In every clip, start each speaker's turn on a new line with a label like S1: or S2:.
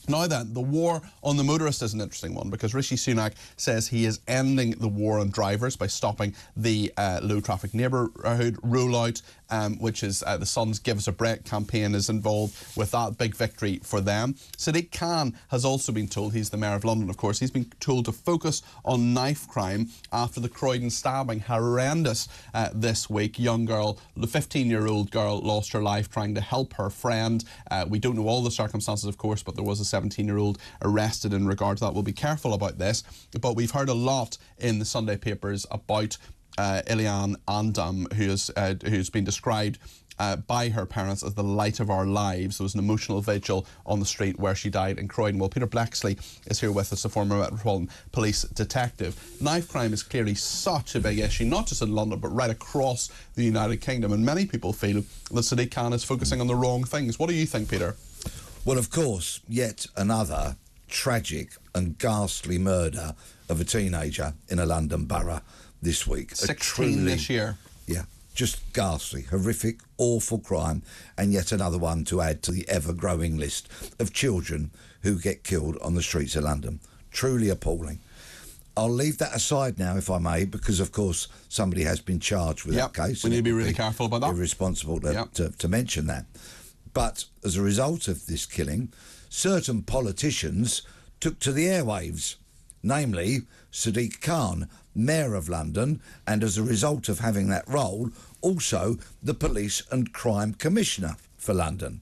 S1: Now then, the war on the motorist is an interesting one because Rishi Sunak says he is ending the war on drivers by stopping the low traffic neighbourhood rollout, which is the Sun's Give Us a Break campaign is involved with that. Big victory for them. Sadiq Khan has also been told, he's the Mayor of London of course, he's been told to focus on knife crime after the Croydon stabbing. Horrendous this week. Young girl, the 15-year-old girl, lost her life trying to help her friend. We don't know all the circumstances of course, but there was a 17-year-old arrested in regard to that. We'll be careful about this, but we've heard a lot in the Sunday papers about Elianne Andam, who's been described by her parents as the light of our lives. There was an emotional vigil on the street where she died in Croydon. Well, Peter Bleksley is here with us, a former Metropolitan Police detective. Knife crime is clearly such a big issue, not just in London, but right across the United Kingdom, and many people feel that Sadiq Khan is focusing on the wrong things. What do you think, Peter?
S2: Well, of course, yet another tragic and ghastly murder of a teenager in a London borough this week.
S1: 16 this year.
S2: Yeah, just ghastly, horrific, awful crime, and yet another one to add to the ever-growing list of children who get killed on the streets of London. Truly appalling. I'll leave that aside now, if I may, because, of course, somebody has been charged with that case.
S1: We need to be really careful about that.
S2: Irresponsible to mention that. But as a result of this killing, certain politicians took to the airwaves, namely Sadiq Khan, Mayor of London, and as a result of having that role, also the Police and Crime Commissioner for London.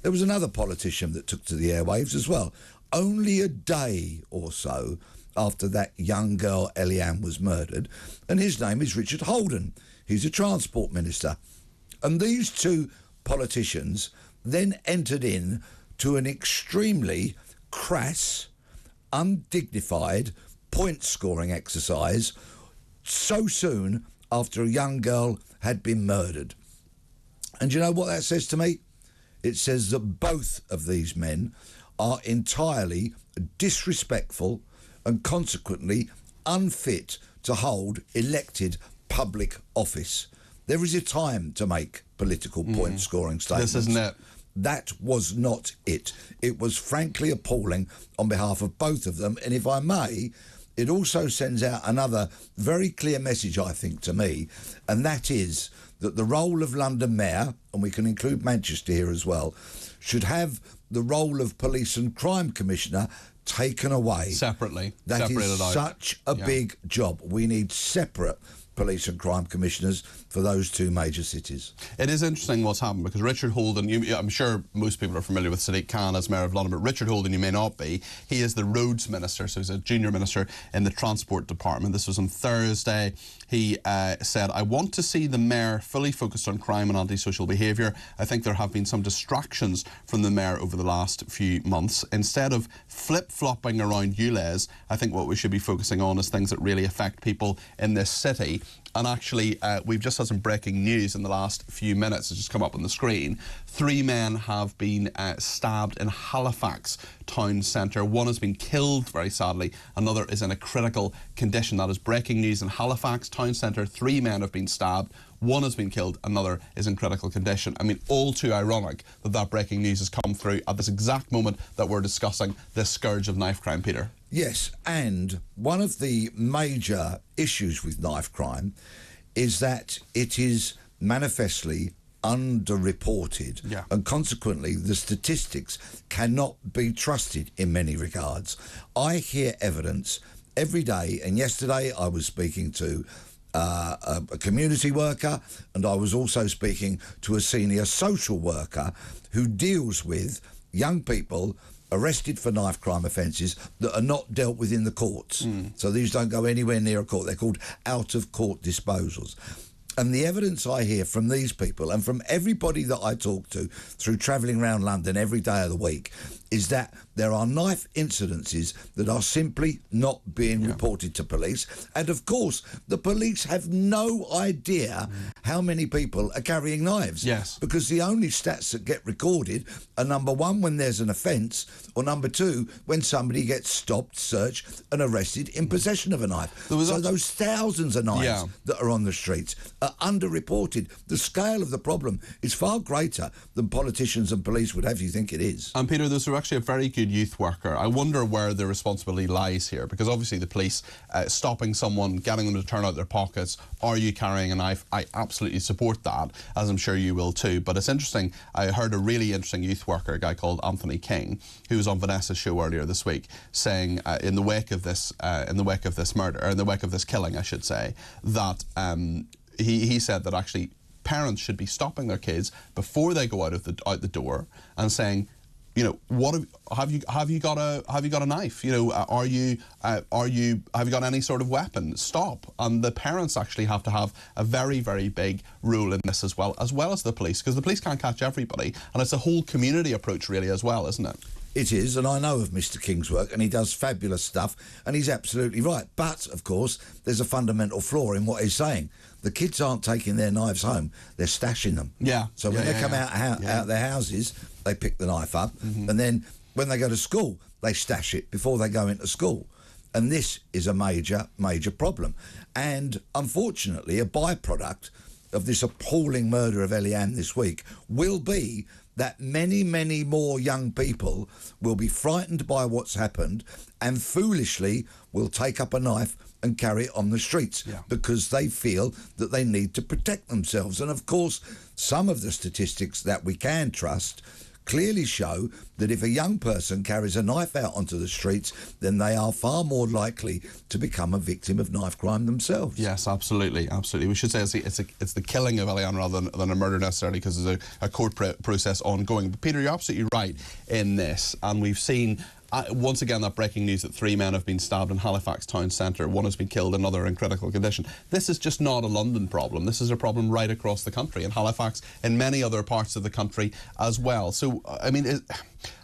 S2: There was another politician that took to the airwaves as well, only a day or so after that young girl Elianne was murdered, and his name is Richard Holden. He's a transport minister. And these two politicians then entered in to an extremely crass, undignified point-scoring exercise so soon after a young girl had been murdered. And you know what that says to me? It says that both of these men are entirely disrespectful and consequently unfit to hold elected public office. There is a time to make political point-scoring statements.
S1: This isn't it.
S2: That was not it. It was frankly appalling on behalf of both of them. And if I may, it also sends out another very clear message, I think, to me, and that is that the role of London Mayor, and we can include Manchester here as well, should have the role of Police and Crime Commissioner taken away.
S1: Separately.
S2: That
S1: Separated
S2: is
S1: out.
S2: such a big job. We need separate police and crime commissioners for those two major cities.
S1: It is interesting what's happened because Richard Holden, I'm sure most people are familiar with Sadiq Khan as Mayor of London, but Richard Holden you may not be. He is the roads minister, so he's a junior minister in the transport department. This was on Thursday. He said, I want to see the Mayor fully focused on crime and antisocial behaviour. I think there have been some distractions from the Mayor over the last few months. Instead of flip-flopping around ULEZ, I think what we should be focusing on is things that really affect people in this city. And actually, we've just had some breaking news in the last few minutes. It's just come up on the screen. 3 men have been stabbed in Halifax town centre. One has been killed, very sadly. Another is in a critical condition. That is breaking news in Halifax town centre. 3 men have been stabbed. One has been killed. Another is in critical condition. I mean, all too ironic that that breaking news has come through at this exact moment that we're discussing this scourge of knife crime, Peter.
S2: Yes, and one of the major issues with knife crime is that it is manifestly underreported, and consequently the statistics cannot be trusted in many regards. I hear evidence every day, and yesterday I was speaking to a community worker, and I was also speaking to a senior social worker who deals with young people arrested for knife crime offences that are not dealt with in the courts. So these don't go anywhere near a court. They're called out-of-court disposals. And the evidence I hear from these people and from everybody that I talk to through travelling around London every day of the week is that there are knife incidences that are simply not being reported to police. And of course, the police have no idea how many people are carrying knives.
S1: Yes.
S2: Because the only stats that get recorded are, number one, when there's an offence, or number two, when somebody gets stopped, searched and arrested in possession of a knife. So those thousands of knives that are on the streets are underreported. The scale of the problem is far greater than politicians and police would have you think it is.
S1: And Peter, there's actually a very good youth worker. I wonder where the responsibility lies here, because obviously the police stopping someone, getting them to turn out their pockets, are you carrying a knife? I absolutely support that, as I'm sure you will too. But it's interesting, I heard a really interesting youth worker, a guy called Anthony King, who was on Vanessa's show earlier this week, saying in the wake of this murder, or in the wake of this killing, I should say, that he said that actually parents should be stopping their kids before they go out the door and saying, you know, what have you got a knife? You know, have you got any sort of weapon? Stop. And the parents actually have to have a very, very big role in this as well as the police, because the police can't catch everybody, and it's a whole community approach really as well, isn't it?
S2: It is, and I know of Mr. King's work, and he does fabulous stuff, and he's absolutely right. But, of course, there's a fundamental flaw in what he's saying. The kids aren't taking their knives home, they're stashing them.
S1: Yeah.
S2: So when they come out their houses, they pick the knife up, and then when they go to school, they stash it before they go into school. And this is a major, major problem. And, unfortunately, a byproduct of this appalling murder of Elianne this week will be that many, many more young people will be frightened by what's happened and foolishly will take up a knife and carry it on the streets because they feel that they need to protect themselves. And of course, some of the statistics that we can trust clearly show that if a young person carries a knife out onto the streets, then they are far more likely to become a victim of knife crime themselves.
S1: Yes, absolutely, absolutely. We should say it's the killing of Elianne rather than a murder necessarily, because there's a court process ongoing. But Peter, you're absolutely right in this, and we've seen once again that breaking news that 3 men have been stabbed in Halifax town centre. One has been killed, another in critical condition. This is just not a London problem. This is a problem right across the country, in Halifax, in many other parts of the country as well. So, I mean,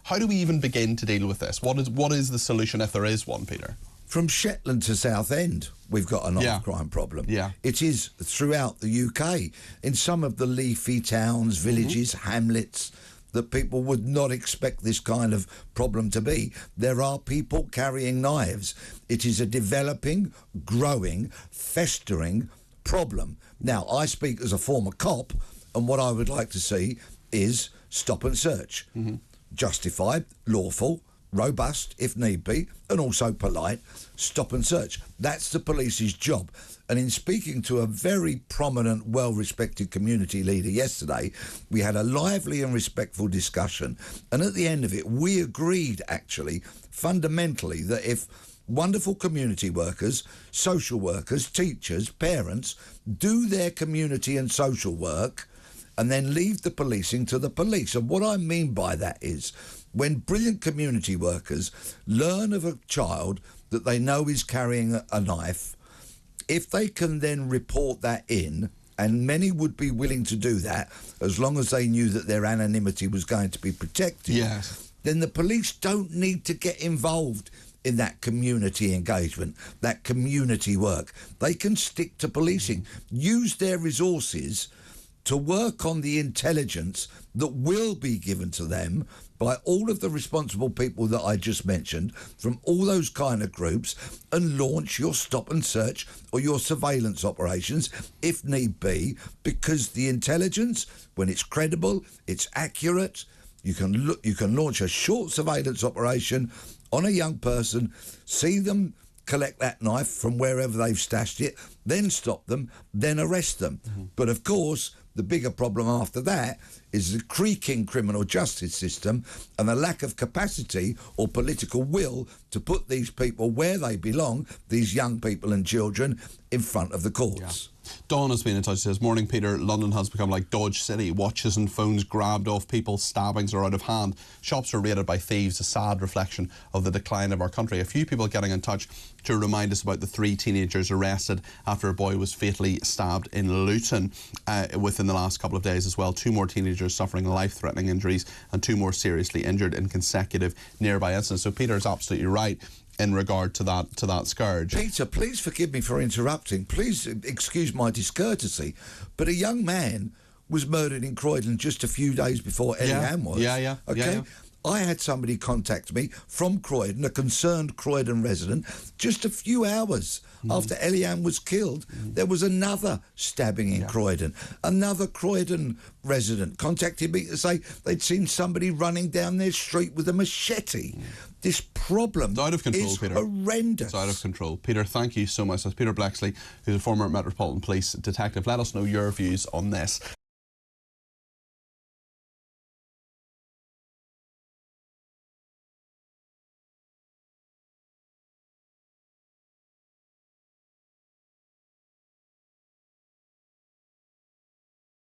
S1: how do we even begin to deal with this? What is the solution, if there is one, Peter?
S2: From Shetland to Southend, we've got a knife crime problem.
S1: Yeah.
S2: It is throughout the UK. In some of the leafy towns, villages, hamlets, that people would not expect this kind of problem to be, there are people carrying knives. It is a developing, growing, festering problem. Now, I speak as a former cop, and what I would like to see is stop and search. Justified, lawful, robust, if need be, and also polite. Stop and search. That's the police's job. And in speaking to a very prominent, well-respected community leader yesterday, we had a lively and respectful discussion. And at the end of it, we agreed, actually, fundamentally, that if wonderful community workers, social workers, teachers, parents do their community and social work and then leave the policing to the police. And what I mean by that is when brilliant community workers learn of a child that they know is carrying a knife, if they can then report that in, and many would be willing to do that as long as they knew that their anonymity was going to be protected, then the police don't need to get involved in that community engagement, that community work. They can stick to policing, use their resources to work on the intelligence that will be given to them by all of the responsible people that I just mentioned, from all those kind of groups, and launch your stop and search or your surveillance operations if need be, because the intelligence, when it's credible, it's accurate, you can launch a short surveillance operation on a young person, see them collect that knife from wherever they've stashed it, then stop them, then arrest them. But of course, the bigger problem after that is the creaking criminal justice system and the lack of capacity or political will to put these people where they belong, these young people and children, in front of the courts.
S1: Dawn has been in touch. Says, morning Peter, London has become like Dodge City. Watches and phones grabbed off people, stabbings are out of hand. Shops are raided by thieves, a sad reflection of the decline of our country. A few people getting in touch to remind us about the 3 teenagers arrested after a boy was fatally stabbed in Luton within the last couple of days as well. 2 more teenagers suffering life-threatening injuries and 2 more seriously injured in consecutive nearby incidents. So Peter is absolutely right in regard to that scourge.
S2: Peter, please forgive me for interrupting. Please excuse my discourtesy, but a young man was murdered in Croydon just a few days before Elianne was.
S1: Okay.
S2: I had somebody contact me from Croydon, a concerned Croydon resident, just a few hours after Elianne was killed. There was another stabbing in Croydon. Another Croydon resident contacted me to say they'd seen somebody running down their street with a machete. This problem
S1: it's out of control,
S2: is
S1: Peter.
S2: horrendous.
S1: It's out of control. Peter, thank you so much. That's Peter Bleksley, who's a former Metropolitan Police detective. Let us know your views on this.